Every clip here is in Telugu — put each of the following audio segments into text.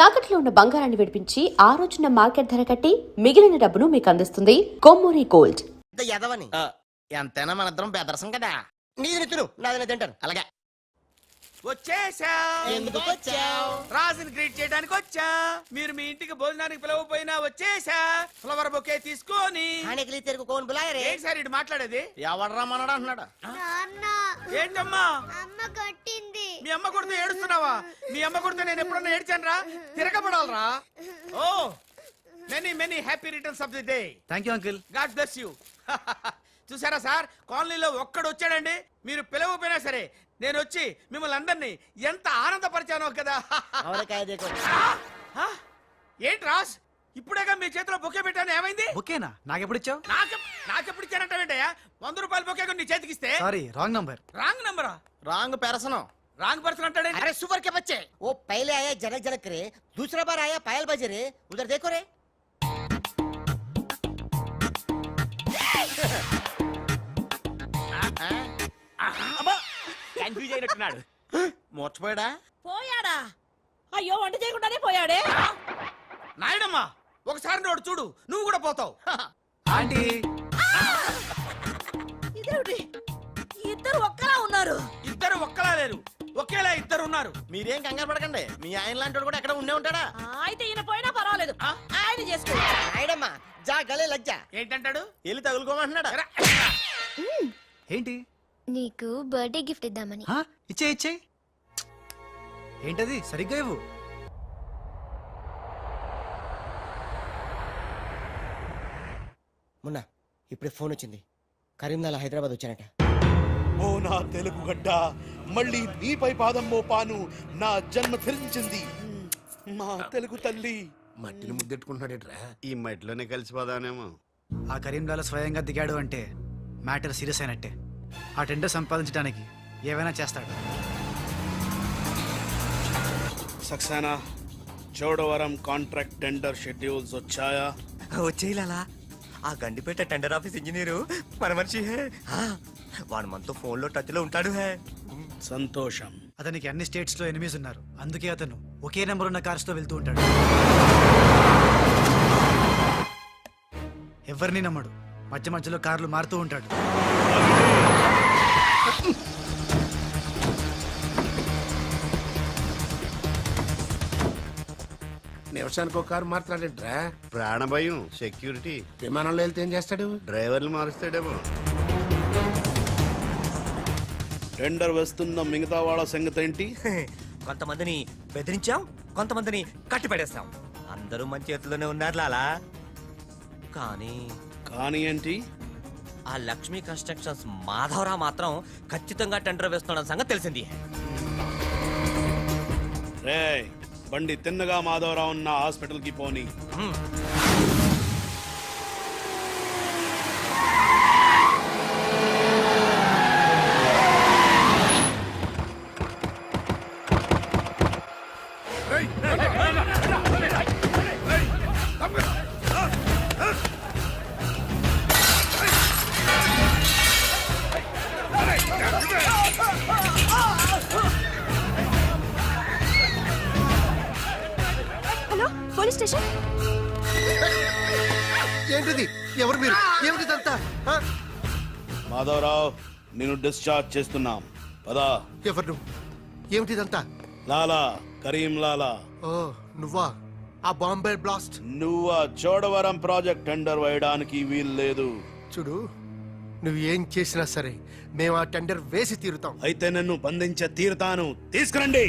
తాకట్లో ఉన్న బంగారాన్ని విడిపించి ఆ రోజున మార్కెట్ ధర కట్టి మిగిలిన డబ్బును మీకు అందిస్తుంది కొమ్మూరి గోల్డ్. ఎదవని ఎంతైనా మన ఇద్దరం బెదరసం కదా. నీది తిను, నాది తింటాను. అలాగే వచ్చేసా. ఎందుకు వచ్చావు? రాజుని గ్రీట్ చేయడానికి వచ్చా. మీరు మీ ఇంటికి భోజనానికి పిలవపోయినా వచ్చేసా. ఫ్లవర్ బొకే తీసుకొని. తెరుగు కోన్ బులాయరే. ఏంటి సార్ ఇటు మాట్లాడేది? ఎవడరా మనడా అంటున్నాడు. ఏంటమ్మా అమ్మ కొట్టింది. మీ అమ్మ కొడుతూ ఏడుస్తున్నావా? మీ అమ్మ కొడుతూ నేను ఎప్పుడన్నా ఏడ్చాను రా? తిరగబడాలరా. Oh many many happy returns of the day. Thank you uncle. God bless you. చూసారా సార్, కాలనీలో ఒక్కడు వచ్చాడండి, మీరు పిలవపోయినా సరే నేను వచ్చి మిమ్మల్ని అందరినీ ఎంత ఆనందపరిచానో కదా. ఏంటి రాస్, ఇప్పుడేగా మీ చేతిలో బొకే పెట్టాను, ఏమైంది? ఓకేనా? నాకెప్పుడు ఇచ్చావు? నాకెప్పుడు ఇచ్చానంటావేంటయ్యా? 100 రూపాయల బొకే నీ చేతికిస్తే. Sorry, wrong number. రాంగ్ నంబరా? Wrong person. రాంగ్ పర్సన్ అంటాడే. अरे सुपर के बच्चे, वो पहले आया जनक जनक रे, दूसरा बार आया पायल बजे रे, उधर देखो रे. కన్ఫ్యూజ్ అయినట్టున్నాడు. మోర్చిపోయాడా? పోయాడా? అయ్యో, వంట చేయకుండానే పోయాడే. నాయుడమ్మా, ఒకసారి నోడు చూడు, నువ్వు కూడా పోతావు. ఆంటీ, ఇదేమిటి, ఇద్దరు ఒక్కలా ఉన్నారు. ఇద్దరు ఒక్కలా లేరు, ఒకేలా ఇద్దరు ఉన్నారు. మీరేం కంగారు పడకండి, మీ ఆయన లాంటి కూడా ఎక్కడ ఉండే ఉంటాడా. అయితే ఈయన పోయినా పర్వాలేదు, ఆయన చేసుకో. నాయుడమ్మా, జా గలే లజ్జా. ఏంటంటాడు? వెళ్ళి తగులుకోమంటున్నాడా? ఏంటి? నీకు బర్త్డే గిఫ్ట్ ఇద్దామని. ఇచ్చే ఇచ్చే. ఏంటది? సరిగ్గా ఇవ్వు. మొన్న ఇప్పుడే ఫోన్ వచ్చింది, కరీంనగర్ హైదరాబాద్ వచ్చానట. ఓ నా తెలుగు గడ్డ, మళ్ళీ నీపై పాదం మోపాను, నా జన్మ ధరించింది మా తెలుగు తల్లి. మట్టిని ముద్దెట్టుకుంటున్నాడేట్రా? ఈ మట్టిలోనే కలిసిపోదానేమో. ఆ కరీంలాలో స్వయంగా దిగాడు అంటే మ్యాటర్ సీరియస్ అయినట్టే. ఆ టెండర్ సంపాదించడానికి ఏవైనా చేస్తాడు. Saxena, Chodavaram contract tender schedules వచ్చాయా? వచ్చేయాలా? ఆ గండిపేట టెండర్ ఆఫీస్ ఇంజనీరు మన మనిషి హే. వాడు మనతో ఫోన్ లో టచ్ లో ఉంటాడు హే. సంతోషం. అతనికి అన్ని స్టేట్స్ లో ఎనిమీస్ ఉన్నారు, అందుకే అతను ఒకే నెంబర్ ఉన్న కార్స్ తో వెళ్తూ ఉంటాడు. ఎవరిని నమ్మడు, మధ్య మధ్యలో కార్లు మారుతూ ఉంటాడు. నిమిషానికి ఒక కారు మాట్లాడేట్రా? ప్రాణభయం, సెక్యూరిటీ. విమానంలో వెళ్తే ఏం చేస్తాడు? డ్రైవర్లు మారుస్తాడేమో. టెండర్ వేస్తున్న మిగతా వాళ్ళ సంగతి ఏంటి? కొంతమందిని బెదిరించాం, కొంతమందిని కట్టి పడేస్తాం. అందరూ మన చేతిలోనే ఉన్నారు లాలా. కానీ ఏంటి? ఆ లక్ష్మీ కన్స్ట్రక్షన్స్ మాధవరావు మాత్రం ఖచ్చితంగా టెండర్ వేస్తున్న సంగతి తెలిసింది. రే, బండి తిన్నగా మాధవరావు ఉన్న హాస్పిటల్ కి పోని. Hello, police station. ఏంటిది? ఎవరు మీరు? ఏమిటిదంతా? మాధవరావు, నేను డిశ్చార్జ్ చేస్తున్నాం. పదా. ఎవరు? ఏమిటిదంతా? లాలా, కరీం లాలా. ఓ, నువ్వా? ఆ బాంబే బ్లాస్ట్. నువ్వు ఆ చోడవరం ప్రాజెక్ట్ టెండర్ వేయడానికి వీలు లేదు. చూడు, నువ్వు ఏం చేసినా సరే మేము ఆ టెండర్ వేసి తీరుతాం. అయితే నన్ను బంధించే తీరుతాను. తీసుకురండి.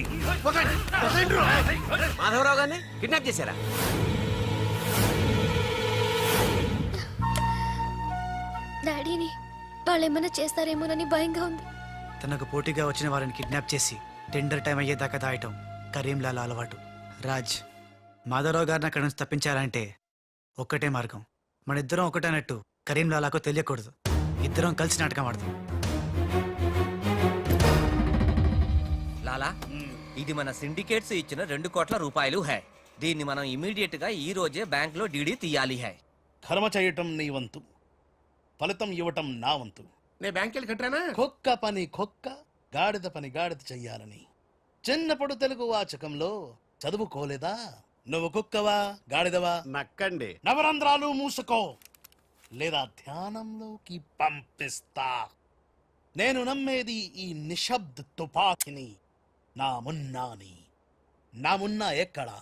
మాధవరావు గారిని కిడ్నాప్ చేశారా? డాడీని వాళ్ళు ఏమైనా చేస్తారేమోనని భయంగా ఉంది. తనకు పోటీగా వచ్చిన వారిని కిడ్నాప్ చేసి టెండర్ టైం అయ్యేదాకా దాయటం కరీంలాల అలవాటు. రాజ్, మాధవరావు గారిని అక్కడి నుంచి తప్పించాలంటే ఒక్కటే మార్గం. మన ఇద్దరం ఒకటన్నట్టు కరీంలాలాకు తెలియకూడదు. ఇద్దరం కలిసి నాటకం ఆడతాం. లాలా, ఇది మన సిండికేట్స్ ఇచ్చిన 2 కోట్ల రూపాయలు హై. దీన్ని మనం ఇమీడియట్ గా ఈ రోజే బ్యాంక్ లో డీడీ తీయాలి హై. కర్మ చేయటం నీ వంతు, ఫలితం ఇవ్వటం నా వంతు. నేను బ్యాంక్ వెళ్ళి కట్టానా? కుక్క పని కుక్క, గాడిద పని గాడిద చెయ్యాలని చిన్నప్పుడు తెలుగు వాచకంలో చదువుకోలేదా? నువ్వు కుక్కవా గాడిదవా? నక్కండి. నవరంధ్రాలు మూసుకో లేదా ధ్యానంలోకి పంపిస్తా. నేను నమ్మేది ఈ నిశ్శబ్ద తుపాకిని, నా మున్నాని. నా మున్నా ఎక్కడా?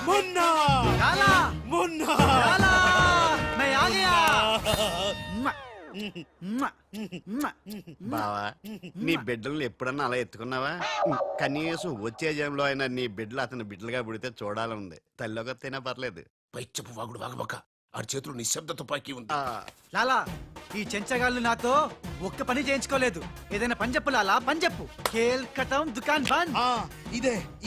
మున్నా లాలా మున్నా లాలా मैं आ गया బావా, నీ బిడ్డల్ని ఎప్పుడన్నా అలా ఎత్తుకున్నావా? కనీసం వచ్చే జంలో అయినా నీ బిడ్డలు అతని బిడ్డలుగా పుడితే చూడాలనుంది. తల్లిగా పర్లేదు. పైచ్చపు వాగుడు వాగబోక. ఆడి చేతులు నిశ్శబ్ద తుపాకీ ఉంది. లాలా ఈ చెంచగాళ్ళు నాతో ఒక్క పని చేయించుకోలేదు. ఏదైనా పని చెప్పు లాలా, పని చెప్పు. కేల్ కటం దుకాన్ బంద్.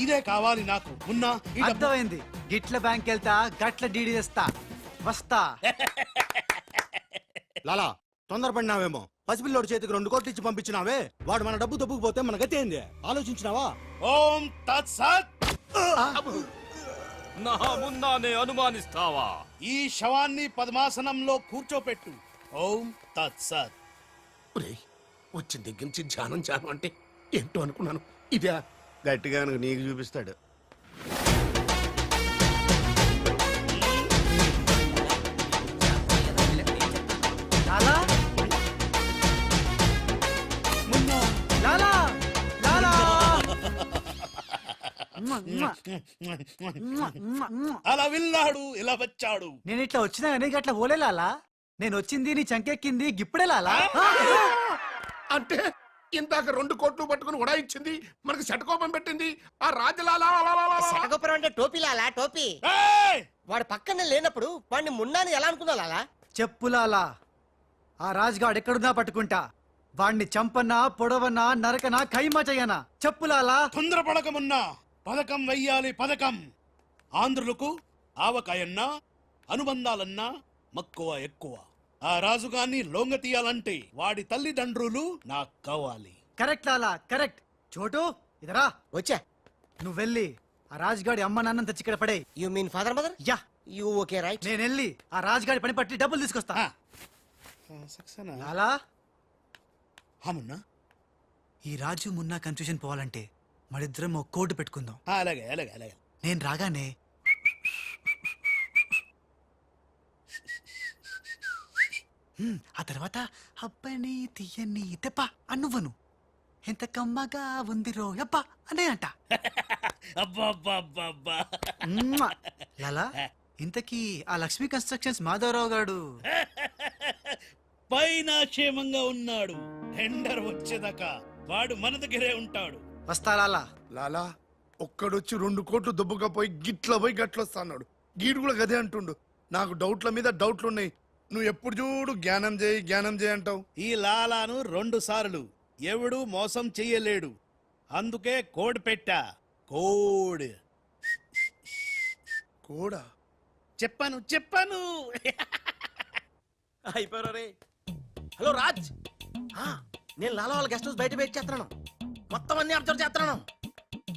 ఇదే కావాలి నాకు. మున్నా ఈ డబ్బు- అర్థమైంది. గిట్ల బ్యాంక్ వెళ్తా, గట్ల డీడీ తెస్తా, వస్తా. లాలా తొందరపడినావేమో. పసిపిల్లోడి చేతికి 2 కోట్లు ఇచ్చి పంపించినావే, వాడు మన డబ్బు దొబ్బుకుపోతే మన గతి ఏంది? ఆలోచించినావా? ఓం తత్సత్. నా ముందానే అనుమానిస్తావా? ఈ శవాన్ని పద్మాసనంలో కూర్చోపెట్టు. ఓం తత్సత్. వచ్చిన దగ్గర నుంచి ధ్యానం అంటే ఏంటో అనుకున్నాను. ఇదే గట్టిగా నీకు చూపిస్తాడు. లాలా మున్నా లాలా లాలా అలా వెళ్ళాడు, ఇలా వచ్చాడు. నేను ఇట్లా వచ్చినా కానీ గట్ల పోలే లాలా. నేను వచ్చింది నీ చంకెక్కింది గిప్పుడే లాలా. అంటే ఇందాక 2 కోట్లు పట్టుకుని ఉడాయించింది, మనకి శటకోపం పెట్టింది ఆ రాజలాలా. శటగొప్పరం అంటే టోపీ లాలా, టోపీ. ఏయ్! వాడు పక్కన లేనప్పుడు వాడిని మున్నాని ఎలా అనుకున్నా లాలా? చెప్పు లాలా. ఆ రాజ్గాడ్ ఎక్కడున్నా పట్టుకుంటా. వాణ్ణి చంపన్నా, పొడవన్నా, నరకనా, ఖైమా చెయ్యనా. చెప్పు లాలా. తొందరపడకమున్నా. పథకం వెయ్యాలి, పథకం. ఆంధ్రులకు ఆవకాయన్నా, అనుబంధాలన్నా మక్కువ ఎక్కువ. ఆ రాజుగాన్ని లొంగ తీయాలంటే వాడి తల్లిదండ్రులు నాకు కావాలి. కరెక్ట్ లాలా, కరెక్ట్. చోటు ఇదరా. వచ్చా. నువ్వు వెళ్ళి ఆ రాజ్గాడి అమ్మ నాన్న తెచ్చి ఇక్కడ పడే. You mean father mother? Yeah, you okay right. నేను వెళ్ళి ఆ రాజ్గాడి పని పట్టి డబ్బులు తీసుకొస్తా. లాలా మున్నా ఈ రాజు మున్నా కన్ఫ్యూజన్ పోవాలంటే మరిద్దరం ఒక కోడ్ పెట్టుకుందాం. అలాగే అలాగే అలాగే. నేను రాగానే ఆ తర్వాత అబ్బని తీయని తెప్ప అన్నువ్వను. ఎంత కమ్మగా ఉంది రోయప్ప అనే అంట. అబ్బా లాలా ఇంతకీ ఆ లక్ష్మీ కన్స్ట్రక్షన్స్ మాధవరావు గాడు పైన క్షేమంగా ఉన్నాడు. టెండర్ వచ్చేదాకా వాడు మన దగ్గరే ఉంటాడు. వస్తా లాలా. లాలా ఒక్కడొచ్చి 2 కోట్లు దొబ్బకపోయి గిట్ల పోయి గట్లొస్తాడు. గీడు కూడా గదే అంటుండు. నాకు డౌట్ల మీద డౌట్లున్నాయి. నువ్వు ఎప్పుడు చూడు జ్ఞానం చేయి అంటావు. ఈ లాలాను 2 సార్లు ఎవడు మోసం చెయ్యలేడు. అందుకే కోడ్ పెట్టా. కోడ్ కూడా చెప్పాను. అయిపోయారు రే. హలో రాజ్, నేను లాలా వాళ్ళ గెస్ట్ హౌస్ బయట వెయిట్ చేస్తున్నాను. మొత్తం అన్ని అబ్జర్వ్ చేస్తున్నాను.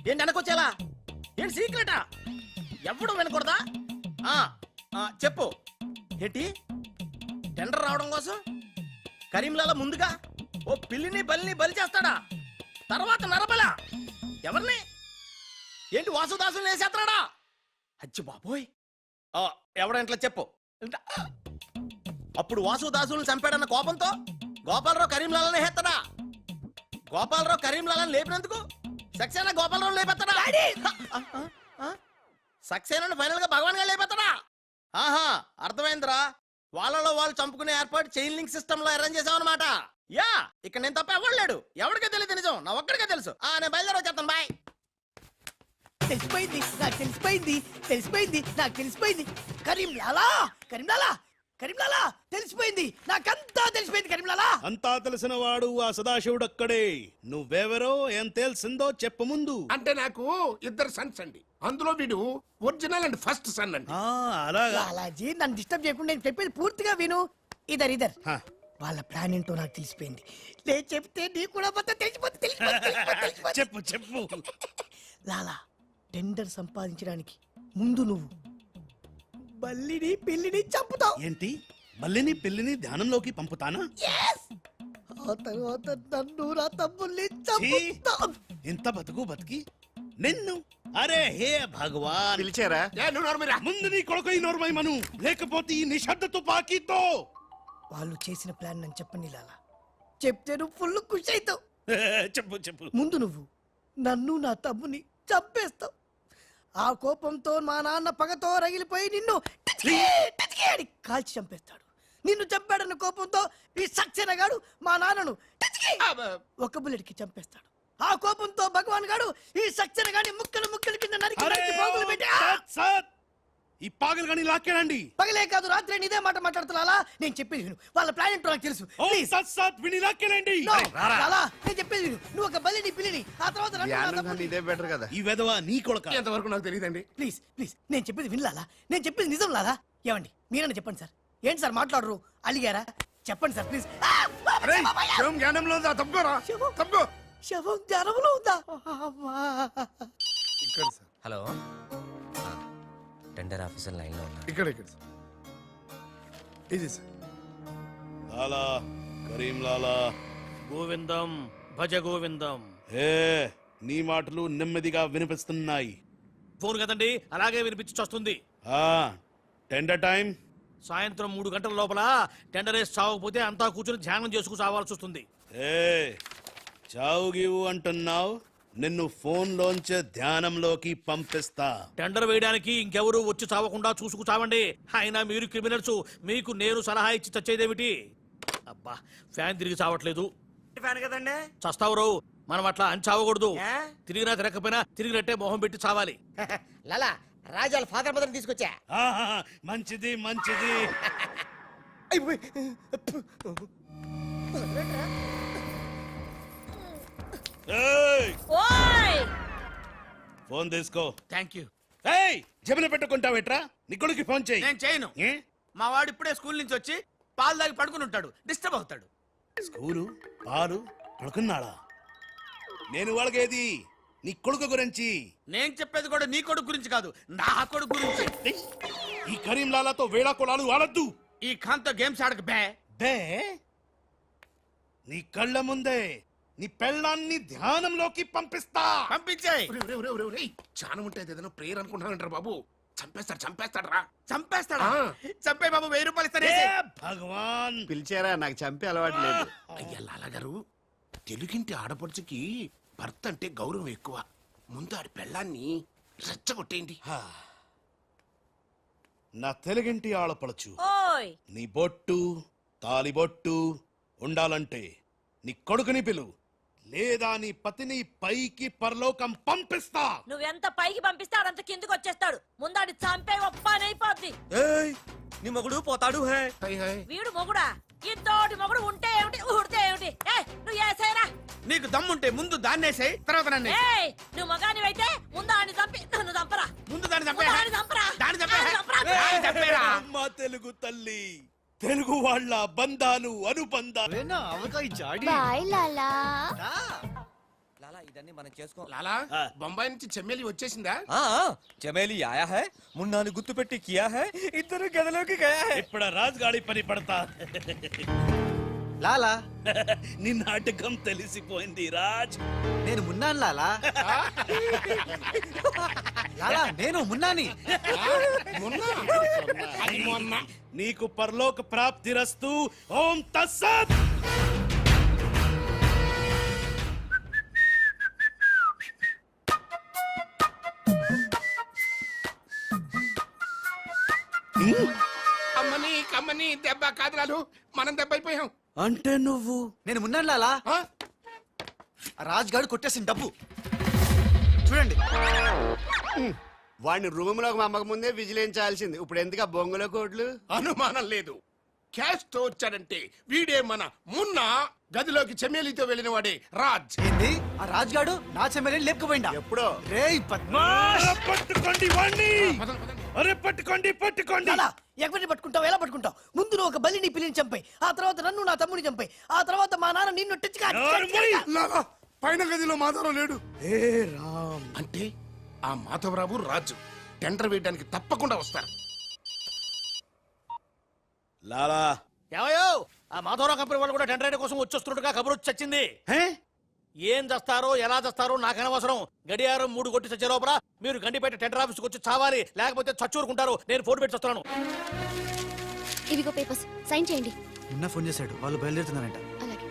ఏంటి వెనకొచ్చేలా? ఏంటి సీక్రెటా? ఎవడు వినకూడదా? చెప్పు. ఏంటి టెండర్ రావడం కోసం కరీంలాలా ముందుగా ఓ పిల్లిని బలిని బలి చేస్తాడా? తర్వాత నరబల ఎవరిని? ఏంటి వాసుదాసుని వేసేస్తాడా? అచ్చి బాబోయ్. ఎవడంట్లా చెప్పు. అప్పుడు వాసుదాసులను చంపాడన్న కోపంతో గోపాలరావు కరీంలాలని హేత్తడా? గోపాలరావు కరీంలాలని లేపినందుకు సక్సేనా గోపాలరావు లేపెత్తడా? సక్సేనాను ఫైనల్ గా భగవాన్ గా లేపెత్తడా? ఆహా, అర్థమైందిరా. వాళ్ళలో వాళ్ళు చంపుకునే ఏర్పాటు చైన్ లింక్ సిస్టమ్ లో అరేంజ్ చేసామన్నమాట. యా, ఇక్కడ నేను తప్ప ఎవరు లేడు. ఎవరికే తెలియదు నిజం, నా ఒక్కడికే తెలుసు. నేను బయలుదేరి వచ్చేస్తాను. బాయ్. తెలిసిపోయింది నాకు, తెలిసిపోయింది నాకు, తెలిసిపోయింది. కరీంలాలా కరీంలాలా కరీంలాలా తెలిసిపోయింది నాకంతా, తెలిసిపోయింది కరీంలాలా. అంతా తెలిసిన వాడు ఆ సదాశివుడు అక్కడే. నువ్వెవరో ఏం తెలిసిందో చెప్పు ముందు. అంటే నాకు 2 సన్స్ అండి. అందులో వీడు ఒరిజినల్ అండ్ ఫస్ట్ సన్ అండి. అలాగా. లాలాజీ నన్ను డిస్టర్బ్ చేయకుండా నేను చెప్పేది పూర్తిగా విను. ఇదర్ వాళ్ళ ప్లాన్ ఏంటో నాకు తెలిసిపోయింది. నేను చెప్తే నీకు కూడా మొత్తం తెలిసిపోతుంది. చెప్పు. లాలా టెండర్ సంపాదించడానికి ముందు నువ్వు బల్లిని పిల్లిని చంపుతావు. ఏంటి? మల్లిని పిల్లిని ధ్యానంలోకి పంపుతానా? ఆ తర్వాత నన్ను నా తమ్ముల్ని ఛీ! చంపుతా. ఇంత బతుకు బతికి నిన్ను అరే హే భగవాన్ పిలిచారా ముందు నీ కొడుకు ఈ నోర్మై మను లేకపోతే ఈ నిశ్శబ్ద తుపాకీతో వాళ్ళు చేసిన ప్లాన్ నన్ను చెప్పండి లాలా. చెప్తే నువ్వు ఫుల్ ఖుషి అవుతావు. చెప్పు చెప్పు ముందు నువ్వు నన్ను నా తమ్ముని చంపేస్తావు. ఆ కోపంతో మా నాన్న పగతో రగిలిపోయి నిన్ను టిచికి టిచికి అని కాల్చి చంపేస్తాడు. నిన్ను చంపాడన్న కోపంతో ఈ సక్సేనా గాడు మా నాన్నను టిచికి ఒక బుల్లెట్కి చంపేస్తాడు. ఆ కోపంతో భగవాన్ గాడు ఈ సక్సేనా గాని ముక్కలు ముక్కలు కింద నరికి అరే నరికి పోగులు పెట్టి సత్ సత్ ఈ పాగలు కానీ లాక్కేనండి పగలే కాదు రాత్రి ఇదే మాట మాట్లాడుతున్నా. నేను చెప్పేది విను. వాళ్ళ ప్లాన్ ఏంటో నాకు తెలుసు. ఓ Please. సత్ సత్ విని లాక్కేనండి No. లాలా, నేను చెప్పేది విను. నువ్వు ఒక బలిని పిల్లిని ఆ తర్వాత నన్ను నా జ్ఞానం తమ్ముడిని- కన్నా ఇదే బెటర్ కదా ఈ వెధవ నీ కొడుక ఎంతవరకు నాకు తెలియదండి. ప్లీజ్ ప్లీజ్ నేను చెప్పేది వినలాలా. నేను చెప్పేది నిజం లాలా. ఏమండి మీరన్నా చెప్పండి సార్. ఏంటి సార్ మాట్లాడరు? అలిగారా? చెప్పండి సార్ ప్లీజ్. అరే శివం జ్ఞానంలో ఉందా? తప్పుకోరా తప్పుకో. శవం జ్వరంలో ఉందా? అమ్మా. ఇక్కడ sir, hello tender officer line లో ఉన్నా. ఇక్కడ ఇక్కడ సార్. ఇది సార్. లాలా కరీం లాలా గోవిందం భజ గోవిందం. హే నీ మాటలు నెమ్మదిగా వినిపిస్తున్నాయి. ఫోన్ కదండి, అలాగే వినిపించి వస్తుంది. ఆ టెండర్ టైం సాయంత్రం 3 గంటల లోపల టెండర్ వేసి చావకపోతే అంతా కూర్చొని ధ్యానం చేసుకు చావాల్సి వస్తుంది. ఏ చావు గీవు అంటున్నావు, నిన్ను ఫోన్ లోంచే ధ్యానంలోకి పంపిస్తా. టెండర్ వేయడానికి ఇంకెవరు వచ్చి చావకుండా చూసుకు చావండి. అయినా మీరు క్రిమినల్స్, మీకు నేను సలహా ఇచ్చి చచ్చేదేమిటి? అబ్బా ఫ్యాన్ తిరిగి చావట్లేదు. ఫ్యాన్ కదండి. చస్తావు మనం అట్లా అని చావకూడదు. తిరిగినా తిరగకపోయినా తిరిగినట్టే మొహం పెట్టి చావాలి. లాలా రాజాల ఫాదర్ మదర్ తీసుకొచ్చా. ఆహా, మంచిది మంచిది. ఏయ్, ఫోన్ తీసుకో. Thank you. ఏయ్ జబిన పెట్టుకుంటావేట్రా? నీ కొడుకు ఫోన్ చేయి. నేను చేయను. ఏ? మా వాడు ఇప్పుడే స్కూల్ నుంచి వచ్చి పాలు తాగి పడుకుని ఉంటాడు, డిస్టర్బ్ అవుతాడు. స్కూలు పాలు పడుకున్నాడా? నేను వాళ్ళకేది నీ కొడుకు గురించి. నేను చెప్పేది కూడా నీ కొడుకు గురించి కాదు, నా కొడుకు గురించి. ఏయ్, ఈ కరీంలాలాతో వేళా కొలాలు ఆడద్దు. ఈ ఖాన్తో గేమ్స్ ఆడక బే. బే నీ కళ్ళ ముందే నీ పెళ్ళాన్ని ధ్యానంలోకి పంపిస్తా. పంపించేయ్. చాలా ఉంటుంది ఏదైనా ప్రేయర్ అనుకుంటానంటారు బాబు. చంపేస్తాడు రా. చంపేస్తాడా? చంపే బాబు 1000 రూపాయలు ఇస్తానే. ఏ భగవాన్ పిలిచారా? నాకు చంపే అలవాటు లేదు. అయ్యా లాలగారు, తెలుగింటి ఆడపడుచుకి భర్త అంటే గౌరవం ఎక్కువ. ముందు ఆడి పెళ్ళాన్ని రెచ్చగొట్టేయండి. నా తెలుగింటి ఆడపడచ్చు నీ బొట్టు తాలిబొట్టు ఉండాలంటే నీ కొడుకుని పిలు, లేదా నీ పతిని పైకి పరలోకం పంపిస్తా. నువ్వెంత పైకి పంపిస్తే ఆడంత కిందకి వచ్చేస్తాడు. ముందాడి చంపే ఒప్పనైపోద్ది. ఏయ్ నీ మొగుడు పోతాడు హే. వీడు మొగుడా? ఇంతోటి మొగుడు ఉంటే ఏమిటి, ఊడితే ఏమిటి? నువ్వు ఏసైనా నీకు దమ్ముంటే ముందు దాన్నేసేయ్, తర్వాత నన్ను. నువ్వు మగానివైతే ముందు ఆడిని చంపి నన్ను చంపరా. ముందు దాన్ని చంపే. దాన్ని చంపరా. దాన్ని చంపే. దాన్ని చంపరా. దాన్ని చంపేరా. అమ్మ తెలుగు తల్లి, తెలుగు వాళ్ళ బంధాలు అనుబంధాలు. బాయ్ లాలా. లాలా ఇదన్నీ మనం చేసుకో. లాలా బొంబాయి నుంచి చెమ్మేలి వచ్చేసిందా? చమేలి ఆయా హై, మున్నాను గుర్తు పెట్టి కియా హై, ఇద్దరు గదిలోకి గయా హై. ఇప్పుడు రాజుగాడి పని పడతా. లాలా నీ నాటకం తెలిసిపోయింది రాజ్. నేను మున్నాను లాలా. లాలా నేను మున్నాని. నీకు పరలోక ప్రాప్తిరస్తు. ఓం తస్సత్. అమ్మని కమ్మని దెబ్బ కాదురాలు, మనం దెబ్బ అయిపోయాం. అంటే నువ్వు నేను మున్నాను లాలా. రాజ్ గారు కొట్టేసిన డబ్బు చూడండి. వాడిని రూమ్ లోకి మమ్మక ముందే విజిలించాల్సింది. ఇప్పుడు ఎందుకు ఆ బొంగులో కోట్లు? అనుమానం లేదు. క్యాష్ తో వచ్చాడంటే వీడే మన మున్నా. గదిలోకి చెమ్మేలితో వెళ్ళిన వాడే రాజ్. ఏంది ఆ రాజ్ గాడు నా చెమ్మెల్ని లేపుకుపోయిందా? ఎప్పుడో. రేయ్ పద్మాష్, పట్టుకోండి వాణ్ణి. అరే పట్టుకోండి పట్టుకోండి. లాలా, ఎవరిని పట్టుకుంటావు? ఎలా పట్టుకుంటావు? ముందు నువ్వు ఒక బలిని పిల్లిని చంపాయి, ఆ తర్వాత నన్ను నా తమ్ముని చంపాయి, ఆ తర్వాత మా నాన్న నిన్ను లాలా, పైన గదిలో మాధవరావు లేడు. ఏ రామ్, అంటే ఆ మాధవరావు రాజు టెండర్ వేయడానికి తప్పకుండా వస్తారు. లాలా ఏమయ్యో ఆ మాధవరావు కంపెనీ వాళ్ళు కూడా టెండర్ కోసం వచ్చేస్తున్నట్టుగా కబురు వచ్చి చచ్చింది. హే? ఏం చేస్తారో ఎలా చేస్తారో నాకు అనవసరం. గడియారం 3 కొట్టి చచ్చే లోపల మీరు గండిపేట టెండర్ ఆఫీస్కి వచ్చి చావాలి, లేకపోతే చచ్చూరుకుంటారు. నేను ఫోన్ పెట్టి వస్తున్నాను. ఇవిగో పేపర్స్ సైన్ చేయండి. నిన్న ఫోన్ చేశాడు, వాళ్ళు బయలుదేరుతున్నారంట. అలాగే.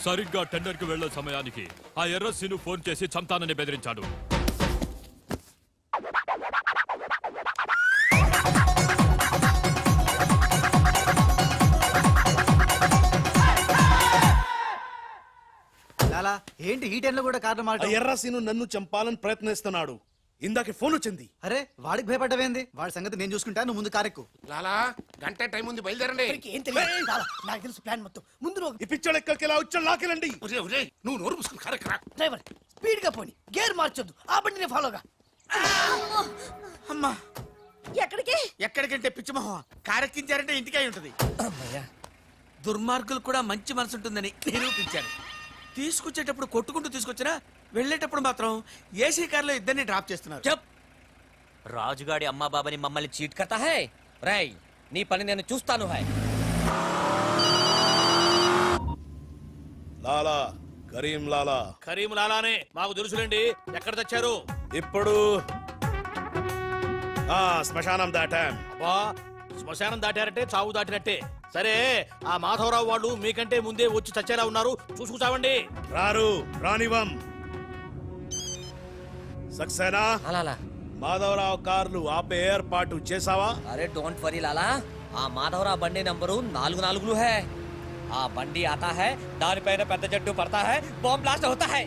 సరిగ్గా టెండర్ కి వెళ్లే సమయానికి ఆ ఎర్రస్సీను ఫోన్ చేసి చంతానని బెదిరించాడు. లాలా ఏంటి ఈ టైంలో కూడా కారణం ఆ మాట? ఎర్రసీను నన్ను చంపాలని ప్రయత్నిస్తున్నాడు. ఇందాక ఫోన్ వచ్చింది. అరే వాడికి భయపడ్డవేంది? వాడి సంగతి నేను చూసుకుంటా, నువ్వు ముందు కారెక్కు. లాలా గంట టైం ఉంది, బయలుదేరండి. వీరికి ఏం తెలియదు చాలా. నాకు తెలుసు ప్లాన్ మొత్తం. ముందు నువ్వు ఈ పిచ్చోడు ఎక్కడికి ఎలా వచ్చాడు లాకెళ్ళండి. నువ్వు నోరు పుసుకుని కరెక్ట్. డ్రైవర్ స్పీడ్ గా పోని, గేర్ మార్చొద్దు, ఆ బండిని ఫాలోగా. అమ్మా ఎక్కడికి? ఎక్కడికంటే పిచ్చిమోహం కారెక్కించారంటే ఇంటికి అయి ఉంటది. దుర్మార్గులు కూడా మంచి మనసు ఉంటుందని నిరూపించాను. తీసుకొచ్చేటప్పుడు కొట్టుకుంటూ తీసుకొచ్చినా వెళ్ళేటప్పుడు మాత్రం ఏసీ కార్లో ఇద్దరిని డ్రాప్ చేస్తున్నారు. చెప్ రాజుగాడి అమ్మా బాబాని మమ్మల్ని చీట్ కర్తా హై. రై నీ పని నేను చూస్తాను హై. లాలా కరీం లాలా కరీం లాలానే మాకు తెలుసులేండి. ఎక్కడ తెచ్చారు? ఇప్పుడు శ్మశానం దాటాం. అబ్బా శ్మశానం దాటారంటే చావు దాటినట్టే. సరే ఆ మాధవరావు వాళ్ళు మీకంటే ముందే వచ్చి చచ్చేలా ఉన్నారు, చూసుకుచావండి. రారు రానివం. సక్సేనా అలాలా మాధవరావు కార్లు ఆపే ఏర్పాటు చేసావా? అరే డోంట్ వరీ లాలా, ఆ మాధవరావు బండి నంబరు 44 హై. ఆ బండి ఆతా హై, దానిపైన పెద్ద జట్టు పడతా హై, బాంబ్ బ్లాస్ట్ అవుతా హై.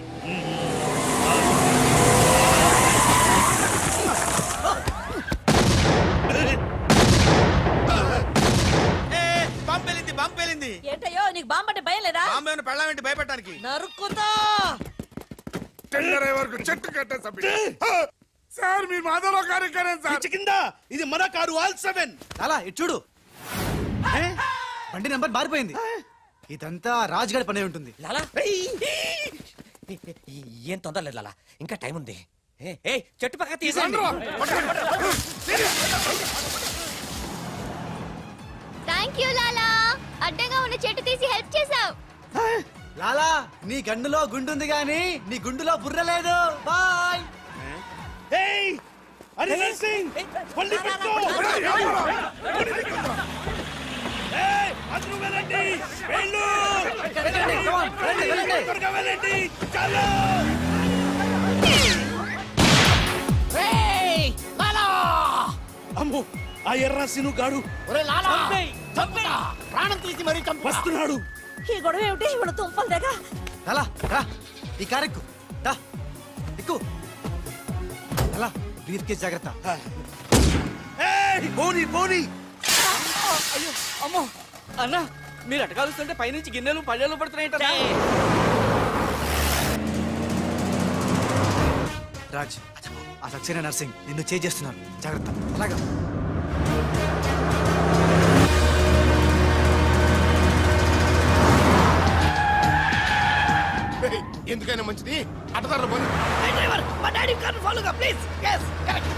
పంపేలింది. ఏంటయ్యో నీకు బాంబు అంటే భయం లేదా? బాంబే పెళ్ళామేంటి భయపెట్టడానికి? నరుక్కుతా. టెండర్ వరకు చెట్టు కట్టేసి సార్ మీ మాధవరావు కార్యక్రమం సార్. పిచ్చి కింద ఇది మన కారు ఆల్ 7. లాలా ఇటు చూడు, బండి నెంబర్ మారిపోయింది. ఇదంతా రాజుగాడి పనే ఉంటుంది. లాలా ఏం తొందర లేదు లాలా, ఇంకా టైం ఉంది. ఏ చెట్టు పక్క తీసండి. థ్యాంక్ యూ లాలా, అడ్డంగా ఉన్న చెట్టు తీసి హెల్ప్ చేసావు. లాలా నీ గన్నులో గుండుంది గాని నీ గుండులో బుర్ర లేదు. బాయ్. ఏయ్ హరిహర్ సింగ్ బండి పెట్టు. ఏయ్ అందరూ వెళ్ళండి, వెళ్ళు. త్వరగా వెళ్ళండి, చాలు. అమ్మో ఆ ఎర్రసీను గాడు ప్రాణం తీసి మరీ చంపు. వస్తున్నాడు. ఈ గొడవ ఏమిటి? ఇప్పుడు తుంపలు దగ్గర లాలా రా, ఈ కారెక్కు రా, ఎక్కు. లాలా బ్రీత్ కేస్ జాగ్రత్త. ఏయ్ పోనీ పోనీ. అమ్మో అన్న మీరు అటకాలుస్తుంటే పైనుంచి గిన్నెలు పళ్ళెలు పడుతున్నాయి. రాజ్ ఆ సక్సేనా నర్సింగ్ నిన్ను చేస్తున్నారు, జాగ్రత్త. అలాగా ఎందుకైనా మంచిది అటదారులు పోనీ. డ్రైవర్ మా డాడీ కార్ ఫాలోగా ప్లీజ్. yes correct.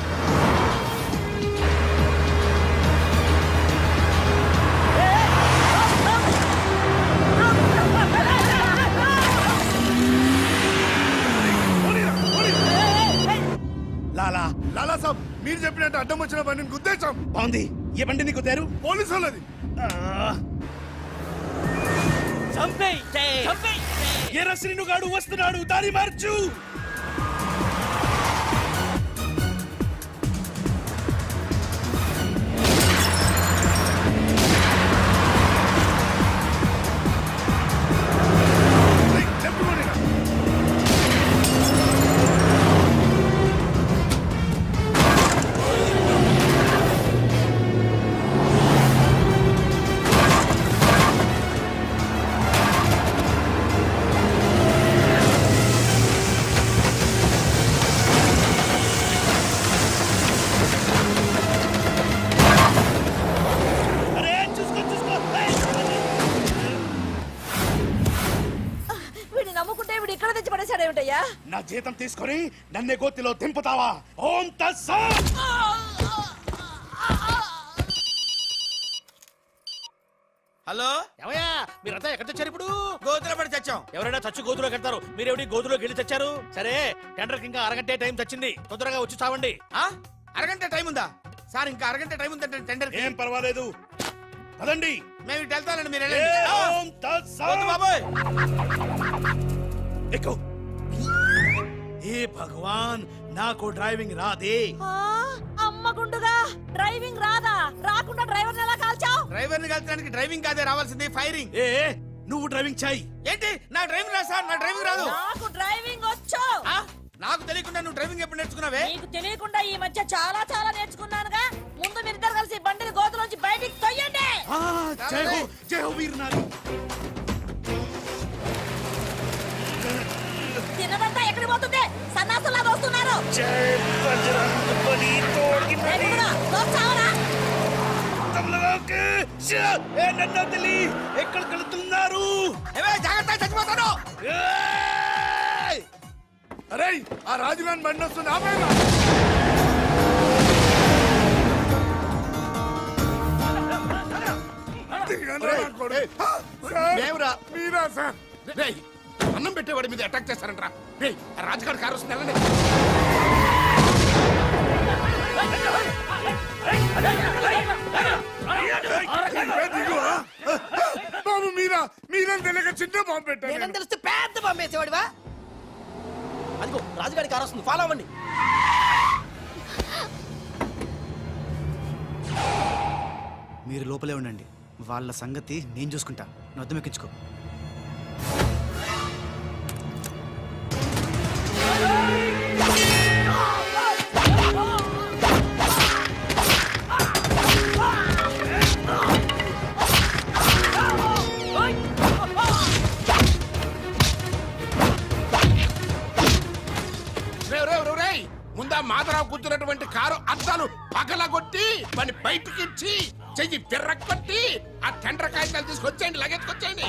లాలా లాలా సాబ్ మీరు చెప్పినట్టు అడ్డం వచ్చిన బండిని గుద్దేశాం. బాగుంది. ఏ బండి నీకు తేరు? పోలీసు వాళ్ళది. ఎర్రసీను గాడు వస్తున్నాడు, దారి మార్చు. పడేశాడేమిటయ్యా? నా జీతం తీసుకొని నన్నే గోతిలో దింపుతావా? ఓం తస్సా. హలో ఏమయ్యా మీరంతా ఎక్కడ తెచ్చారు ఇప్పుడు? గోతులో పడి చచ్చాం. ఎవరైనా చచ్చి గోతులో కడతారు, మీరేమిటి గోతులోకి వెళ్ళి తెచ్చారు? సరే, టెండర్కి ఇంకా అరగంటే టైం తెచ్చింది, తొందరగా వచ్చి చావండి. ఆ? అరగంట టైం ఉందా సార్? ఇంకా అరగంట టైం ఉందంటే టెండర్ ఏం పర్వాలేదు, పదండి. మేము ఇటు వెళ్తానండి, మీరు ఏ వెళ్ళండి. ఆ! ఓం తత్సత్. వద్దు బాబోయ్. ఎక్కు. ఏ భగవాన్, నాకు డ్రైవింగ్ రాదే. ఆ, అమ్మ గుండుగా డ్రైవింగ్ రాదా? రాకుండా డ్రైవర్ ఎలా కాల్చావు? డ్రైవర్ ని కలిసడానికి డ్రైవింగ్ కాదే రావాల్సింది, ఫైరింగ్. ఏ నువ్వు డ్రైవింగ్ చాయి. ఏంటి నా డ్రైవింగ్ రాదు సార్, నా డ్రైవింగ్ రాదు. నాకు డ్రైవింగ్ వచ్చు. ఆ? నాకు తెలియకుండా నువ్వు డ్రైవింగ్ ఎప్పుడు నేర్చుకున్నావే? నీకు తెలియకుండా ఈ మధ్య చాలా చాలా నేర్చుకున్నానుగా. ముందు మీరిద్దరు కలిసి బండిని గోతులోంచి బయటికి తొయ్యండి. జై హో వీర్ నారి. తినదంతా ఎక్కడికి పోతుంది? సన్నాసులా వస్తున్నారు. జై బజరంగ బలి తోడ్కి నడి. తమలకి ఏ నన్ను వదిలి ఎక్కడికి వెళ్తున్నారు? ఏవే, జాగ్రత్త, చచ్చిపోతాను. ఏయ్! అరే ఆ రాజుగాని బండి వస్తుంది, ఆపేరా. దిగండి రా కొడుకు. సార్, మీరా సార్? రేయ్, అన్నం పెట్టేవాడి మీద అటాక్ చేస్తారంట్రా. రేయ్, ఆ రాజుగారి కారు వస్తుంది, వెళ్ళండి. దిగువా? బాబు మీరా, మీరేం తెలియక చిన్న బాంబు పెట్టారు. నేనేం తెలిస్తే పెద్ద పంపేసేవాడివా? అదిగో రాజుగారి కారు వస్తుంది, ఫాలో అవ్వండి. మీరు లోపలే ఉండండి, వాళ్ళ సంగతి నేను చూసుకుంటా. నొద్దం ఎక్కించుకో. రేయ్, ముందా మాధరావు కూర్చున్నటువంటి కారు అద్దాలు పగలగొట్టి వాడిని బయటికి ఇచ్చి చెయ్యి పిర్రకొట్టి ఆ టెండర్ కాగితాలు తీసుకొచ్చేయండి, లగెత్తుకొచ్చేయండి.